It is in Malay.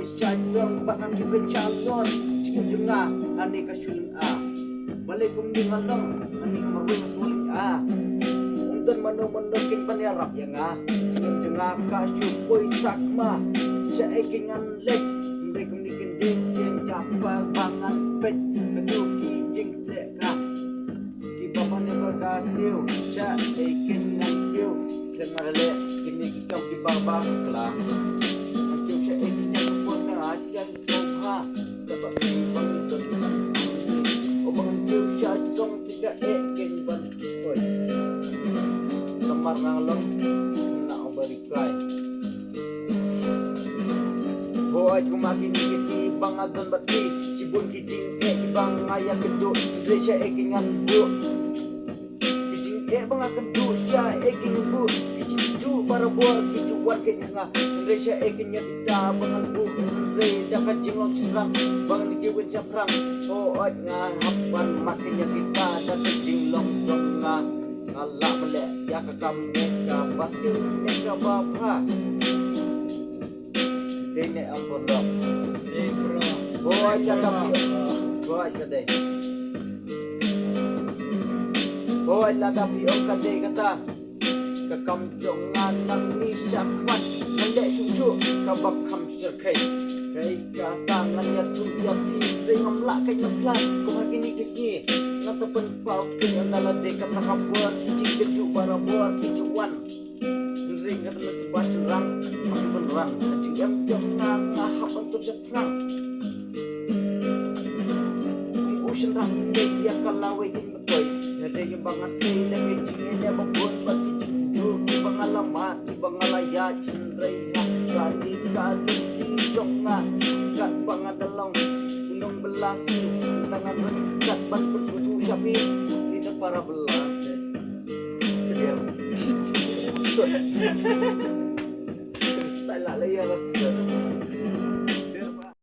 syajong bakang juga calon cikin jengah ani kasyulun balik kumding halong ani marwing semuling untuk manu-manu king panirap yang cikin jengah kasyupoy sakma siya ekingan lek mbay kumdikin jeng japal bangan pet ketuki jeng leka di bawah ni berkasiu siya ekingan kiu dan marale kini kita di bawah kelang kiu siya ekingan pun na ajan soha dapat bang itu obang kiu siya jong tidak ekin ban oi kamar ngalong na obarikai Hoy kumakin kisi bang adon bati cibun kijing bang ayah keduk Indonesia ekingan bu kijing bang akan du sya ekingan bu kijing ju para buah kijuan kenyang Indonesia ekinnya kita bangan bu rei dapat jinglong serang bangan dikiwin caprang hoy ngahapan makinnya kita dapat jinglong jonga ngalak melek ya kakam meka pasti meka bapa Dene ampun dok. Boy cakap boy kadai. Boy lada pion kadai kata. Kakam jongan nang ni syakmat. Melek susu kabak kam serkai. Kai kata nganya tu ya pi rengam lak kai ngaplan. Ko hakini kisni. Ngasa pen pau ke andala de kata kabuat kijing keju bara buat kijuan. Ring kata masih basrang masih beneran anjing jam ngahap untuk seprang usin rang dia kalau ingin betul ada yang banget sih lagi cingnya membuat bagi cintu pengalaman pengalaya cindrai kali kali jonga kat bangadalong gunung belasi tangan kat ban bersusu syafi tidak para belah Style lah ya